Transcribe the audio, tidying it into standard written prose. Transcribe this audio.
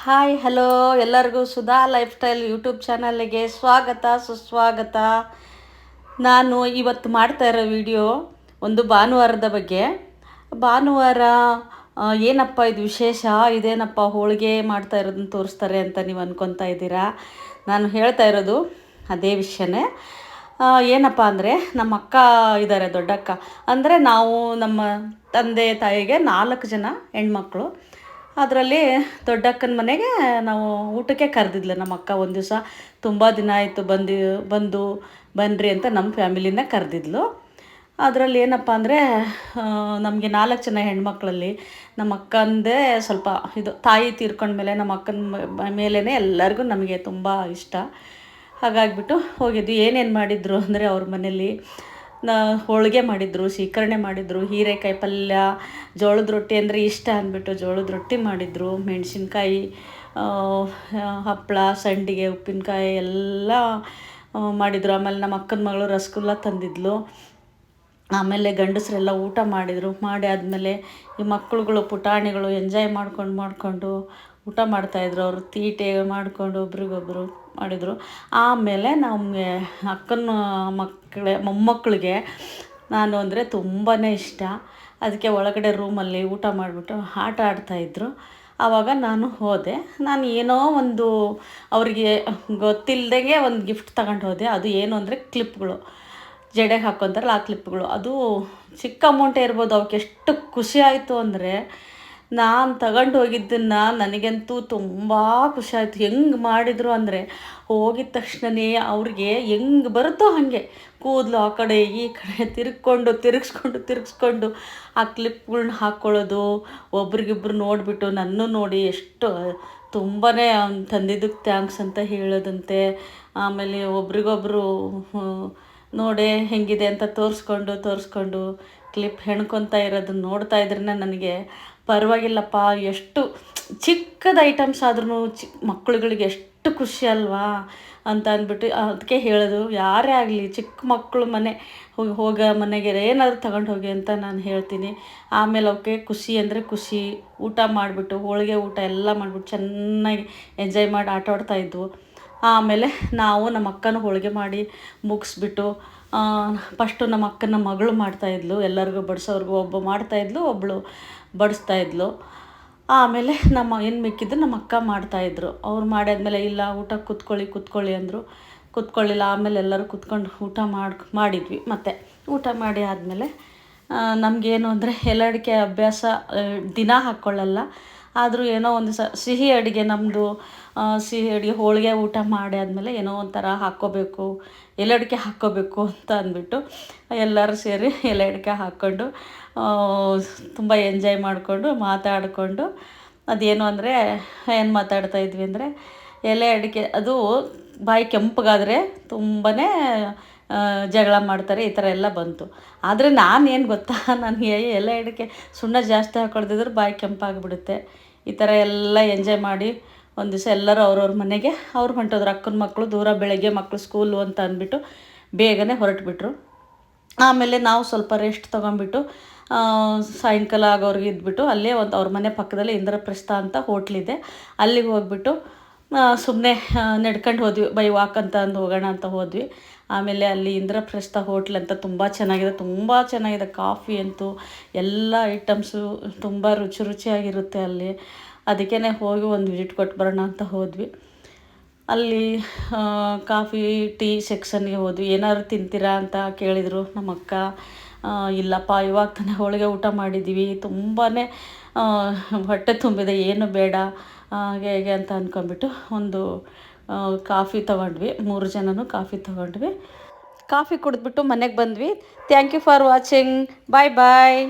Hi hello ಎಲ್ಲರಿಗೂ Sudha life style YouTube ಚಾನಲ್ಗೆ ಸ್ವಾಗತ ಸುಸ್ವಾಗತ. ನಾನು ಇವತ್ತು ಮಾಡ್ತಾ ಇರೋ ವಿಡಿಯೋ ಒಂದು ಭಾನುವಾರದ ಬಗ್ಗೆ. ಭಾನುವಾರ ಏನಪ್ಪ ಇದು ವಿಶೇಷ, ಇದೇನಪ್ಪ ಹೋಳಿಗೆ ಮಾಡ್ತಾ ಇರೋದನ್ನ ತೋರಿಸ್ತಾರೆ ಅಂತ ನೀವು ಅಂದ್ಕೊತಾ ಇದ್ದೀರಾ. ನಾನು ಹೇಳ್ತಾ ಇರೋದು ಅದೇ ವಿಷಯನೇ. ಏನಪ್ಪ ಅಂದರೆ ನಮ್ಮ ಅಕ್ಕ ಇದ್ದಾರೆ, ದೊಡ್ಡಕ್ಕ. ಅಂದರೆ ನಾವು ನಮ್ಮ ತಂದೆ ತಾಯಿಗೆ 4 ಜನ ಹೆಣ್ಮಕ್ಳು. ಅದರಲ್ಲಿ ದೊಡ್ಡಕ್ಕನ ಮನೆಗೆ ನಾವು ಊಟಕ್ಕೆ ಕರೆದಿದ್ಲು ನಮ್ಮ ಅಕ್ಕ. ಒಂದು ದಿವಸ ತುಂಬ ದಿನ ಆಯಿತು ಬಂದು ಬನ್ನಿರಿ ಅಂತ ನಮ್ಮ ಫ್ಯಾಮಿಲಿನ ಕರೆದಿದ್ಲು. ಅದರಲ್ಲಿ ಏನಪ್ಪ ಅಂದರೆ ನಮಗೆ 4 ಜನ ಹೆಣ್ಮಕ್ಳಲ್ಲಿ ನಮ್ಮ ಅಕ್ಕಂದೇ ಸ್ವಲ್ಪ ಇದು, ತಾಯಿ ತೀರ್ಕೊಂಡ್ಮೇಲೆ ನಮ್ಮ ಅಕ್ಕನ ಮೇಲೇ ಎಲ್ಲರಿಗೂ ನಮಗೆ ತುಂಬ ಇಷ್ಟ. ಹಾಗಾಗಿಬಿಟ್ಟು ಹೋಗಿದ್ವಿ. ಏನೇನು ಮಾಡಿದರು ಅಂದರೆ ಅವ್ರ ಮನೇಲಿ ಹೋಳಿಗೆ ಮಾಡಿದರು, ಸೀಕರಣೆ ಮಾಡಿದರು, ಹೀರೆಕಾಯಿ ಪಲ್ಯ, ಜೋಳದ ರೊಟ್ಟಿ ಅಂದರೆ ಇಷ್ಟ ಅಂದ್ಬಿಟ್ಟು ಜೋಳದ ರೊಟ್ಟಿ ಮಾಡಿದರು, ಮೆಣಸಿನ್ಕಾಯಿ, ಹಪ್ಪಳ, ಸಂಡಿಗೆ, ಉಪ್ಪಿನಕಾಯಿ ಎಲ್ಲ ಮಾಡಿದರು. ಆಮೇಲೆ ನಮ್ಮ ಅಕ್ಕನ ಮಗಳು ರಸಗುಲ್ಲ ತಂದಿದ್ಲು. ಆಮೇಲೆ ಗಂಡಸರೆಲ್ಲ ಊಟ ಮಾಡಿದರು. ಮಾಡಿ ಆದಮೇಲೆ ಈ ಮಕ್ಕಳುಗಳು ಪುಟಾಣಿಗಳು ಎಂಜಾಯ್ ಮಾಡ್ಕೊಂಡು ಊಟ ಮಾಡ್ತಾಯಿದ್ರು. ಅವರು ತೀಟೆ ಮಾಡಿಕೊಂಡು ಒಬ್ರಿಗೊಬ್ಬರು ಮಾಡಿದರು. ಆಮೇಲೆ ನಮಗೆ ಅಕ್ಕನ ಮೊಮ್ಮಕ್ಕಳಿಗೆ ನಾನು ಅಂದರೆ ತುಂಬಾ ಇಷ್ಟ. ಅದಕ್ಕೆ ಒಳಗಡೆ ರೂಮಲ್ಲಿ ಊಟ ಮಾಡಿಬಿಟ್ಟು ಆಟ ಆಡ್ತಾಯಿದ್ರು. ಆವಾಗ ನಾನು ಹೋದೆ. ನಾನು ಏನೋ ಒಂದು ಅವರಿಗೆ ಗೊತ್ತಿಲ್ಲದಂಗೆ ಒಂದು ಗಿಫ್ಟ್ ತಗೊಂಡು ಹೋದೆ. ಅದು ಏನು ಅಂದರೆ ಕ್ಲಿಪ್ಗಳು, ಜಡೆಗೆ ಹಾಕ್ಕೊತಾರಲ್ಲ ಆ ಕ್ಲಿಪ್ಗಳು. ಅದು ಚಿಕ್ಕ ಅಮೌಂಟೇ ಇರ್ಬೋದು. ಅವಕ್ಕೆ ಎಷ್ಟು ಖುಷಿ ಆಯಿತು ಅಂದರೆ, ನಾನು ತಗೊಂಡು ಹೋಗಿದ್ದನ್ನು ನನಗಂತೂ ತುಂಬ ಖುಷಿ ಆಯಿತು. ಹೆಂಗೆ ಮಾಡಿದರು ಅಂದರೆ, ಹೋಗಿದ ತಕ್ಷಣವೇ ಅವ್ರಿಗೆ ಹೆಂಗೆ ಬರುತ್ತೋ ಹಾಗೆ ಕೂದಲು ಆ ಕಡೆ ಈ ಕಡೆ ತಿರುಗಿಸ್ಕೊಂಡು ಆ ಕ್ಲಿಪ್ಗಳ್ನ ಹಾಕ್ಕೊಳ್ಳೋದು. ಒಬ್ರಿಗಿಬ್ರು ನೋಡಿಬಿಟ್ಟು ನನ್ನ ನೋಡಿ ಎಷ್ಟು ತುಂಬಾ ತಂದಿದ್ದಕ್ಕೆ ಥ್ಯಾಂಕ್ಸ್ ಅಂತ ಹೇಳೋದಂತೆ. ಆಮೇಲೆ ಒಬ್ರಿಗೊಬ್ಬರು ನೋಡಿ ಹೆಂಗಿದೆ ಅಂತ ತೋರಿಸ್ಕೊಂಡು ಕ್ಲಿಪ್ ಹೆಣ್ಕೊತಾ ಇರೋದನ್ನ ನೋಡ್ತಾ ಇದ್ರೇ ನನಗೆ ಪರವಾಗಿಲ್ಲಪ್ಪ, ಎಷ್ಟು ಚಿಕ್ಕದ ಐಟಮ್ಸ್ ಆದ್ರೂ ಮಕ್ಕಳುಗಳಿಗೆ ಎಷ್ಟು ಖುಷಿ ಅಲ್ವಾ ಅಂತ ಅಂದ್ಬಿಟ್ಟು ಅದಕ್ಕೆ ಹೇಳೋದು. ಯಾರೇ ಆಗಲಿ ಚಿಕ್ಕ ಮಕ್ಕಳು ಹೋಗೋ ಮನೆಗೆ ಏನಾದರೂ ತಗೊಂಡು ಹೋಗಿ ಅಂತ ನಾನು ಹೇಳ್ತೀನಿ. ಆಮೇಲೆ ಅವಕ್ಕೆ ಖುಷಿ ಅಂದರೆ ಖುಷಿ. ಊಟ ಮಾಡಿಬಿಟ್ಟು ಹೋಳಿಗೆ ಊಟ ಎಲ್ಲ ಮಾಡಿಬಿಟ್ಟು ಚೆನ್ನಾಗಿ ಎಂಜಾಯ್ ಮಾಡಿ ಆಟ ಆಡ್ತಾಯಿದ್ವು. ಆಮೇಲೆ ನಾವು ನಮ್ಮ ಅಕ್ಕನ ಹೋಳಿಗೆ ಮಾಡಿ ಮುಗಿಸ್ಬಿಟ್ಟು, ಫಸ್ಟು ನಮ್ಮ ಅಕ್ಕನ ಮಗಳು ಮಾಡ್ತಾಯಿದ್ಲು. ಎಲ್ಲರಿಗೂ ಬಡಿಸೋರ್ಗು ಒಬ್ಬ ಮಾಡ್ತಾಯಿದ್ಲು, ಒಬ್ಬಳು ಬಡಿಸ್ತಾಯಿದ್ಲು. ಆಮೇಲೆ ಇನ್ನು ಮಿಕ್ಕಿದ್ದು ನಮ್ಮ ಅಕ್ಕ ಮಾಡ್ತಾಯಿದ್ರು. ಅವ್ರು ಮಾಡಿದ್ಮೇಲೆ ಇಲ್ಲ ಊಟಕ್ಕೆ ಕೂತ್ಕೊಳ್ಳಿ ಅಂದರು. ಕೂತ್ಕೊಳ್ಳಿಲ್ಲ. ಆಮೇಲೆ ಎಲ್ಲರೂ ಕೂತ್ಕೊಂಡು ಊಟ ಮಾಡಿದ್ವಿ. ಮತ್ತು ಊಟ ಮಾಡಿ ಆದಮೇಲೆ ನಮಗೇನು ಅಂದರೆ ಅಡಿಕೆ ಅಭ್ಯಾಸ ದಿನ ಹಾಕ್ಕೊಳ್ಳಲ್ಲ. ಆದರೂ ಏನೋ ಒಂದು ಸಿಹಿ ಅಡುಗೆ ನಮ್ಮದು, ಸಿಹಿ ಅಡುಗೆ ಹೋಳಿಗೆ ಊಟ ಮಾಡಿ ಆದಮೇಲೆ ಏನೋ ಒಂಥರ ಹಾಕ್ಕೋಬೇಕು, ಅಡಿಕೆ ಹಾಕ್ಕೋಬೇಕು ಅಂತ ಅಂದ್ಬಿಟ್ಟು ಎಲ್ಲರೂ ಸೇರಿ ಅಡಿಕೆ ಹಾಕ್ಕೊಂಡು ತುಂಬ ಎಂಜಾಯ್ ಮಾಡಿಕೊಂಡು ಮಾತಾಡಿಕೊಂಡು, ಅದೇನು ಅಂದರೆ ಏನು ಮಾತಾಡ್ತಾಯಿದ್ವಿ ಅಂದರೆ, ಅಡಿಕೆ ಅದು ಬಾಯಿ ಕೆಂಪಗಾದರೆ ತುಂಬಾ ಜಗಳ ಮಾಡ್ತಾರೆ, ಈ ಥರ ಎಲ್ಲ ಬಂತು. ಆದರೆ ನಾನೇನು ಗೊತ್ತಾ, ನನಗೆ ಅಡಿಕೆ ಸುಣ್ಣ ಜಾಸ್ತಿ ಹಾಕ್ಕೊಳ್ದಿದ್ರೆ ಬಾಯಿ ಕೆಂಪಾಗಿಬಿಡುತ್ತೆ. ಈ ಥರ ಎಲ್ಲ ಎಂಜಾಯ್ ಮಾಡಿ ಒಂದು ದಿವಸ ಎಲ್ಲರೂ ಅವ್ರವ್ರ ಮನೆಗೆ ಅವ್ರು ಹೊಂಟೋದ್ರು. ಅಕ್ಕನ ಮಕ್ಕಳು ದೂರ, ಬೆಳಗ್ಗೆ ಮಕ್ಕಳು ಸ್ಕೂಲು ಅಂತ ಅಂದ್ಬಿಟ್ಟು ಬೇಗನೆ ಹೊರಟುಬಿಟ್ರು. ಆಮೇಲೆ ನಾವು ಸ್ವಲ್ಪ ರೆಸ್ಟ್ ತೊಗೊಂಬಿಟ್ಟು ಸಾಯಂಕಾಲ ಆಗೋರ್ಗೆ ಇದ್ಬಿಟ್ಟು ಅಲ್ಲೇ ಅವ್ರ ಮನೆ ಪಕ್ಕದಲ್ಲೇ ಇಂದ್ರಪ್ರಸ್ಥ ಅಂತ ಹೋಟ್ಲಿದೆ, ಅಲ್ಲಿಗೆ ಹೋಗ್ಬಿಟ್ಟು ಸುಮ್ಮನೆ ನಡ್ಕೊಂಡು ಹೋದ್ವಿ. ಬೈ ವಾಕ್ ಅಂತ ಹೋಗೋಣ ಅಂತ ಹೋದ್ವಿ. ಆಮೇಲೆ ಅಲ್ಲಿ ಇಂದ್ರಪ್ರಸ್ಥ ಹೋಟ್ಲ್ ಅಂತ ತುಂಬ ಚೆನ್ನಾಗಿದೆ. ಕಾಫಿ ಅಂತೂ ಎಲ್ಲ ಐಟಮ್ಸು ತುಂಬ ರುಚಿಯಾಗಿರುತ್ತೆ ಅಲ್ಲಿ. ಅದಕ್ಕೇ ಹೋಗಿ ಒಂದು ವಿಸಿಟ್ ಕೊಟ್ಟು ಬರೋಣ ಅಂತ ಹೋದ್ವಿ. ಅಲ್ಲಿ ಕಾಫಿ ಟೀ ಸೆಕ್ಷನ್ಗೆ ಹೋದ್ವಿ. ಏನಾದ್ರು ತಿಂತೀರಾ ಅಂತ ಕೇಳಿದರು ನಮ್ಮ ಅಕ್ಕ. ಇಲ್ಲಪ್ಪ, ಇವಾಗ ತಾನೇ ಹೋಳಿಗೆ ಊಟ ಮಾಡಿದ್ದೀವಿ, ತುಂಬಾ ಹೊಟ್ಟೆ ತುಂಬಿದೆ, ಏನು ಬೇಡ ಹೇಗೆ ಅಂತ ಅಂದ್ಕೊಂಡ್ಬಿಟ್ಟು ಒಂದು ಕಾಫಿ ತೊಗೊಂಡ್ವಿ. 3 ಜನನೂ ಕಾಫಿ ತೊಗೊಂಡ್ವಿ. ಕಾಫಿ ಕುಡಿದ್ಬಿಟ್ಟು ಮನೆಗೆ ಬಂದ್ವಿ. Thank you for watching. Bye.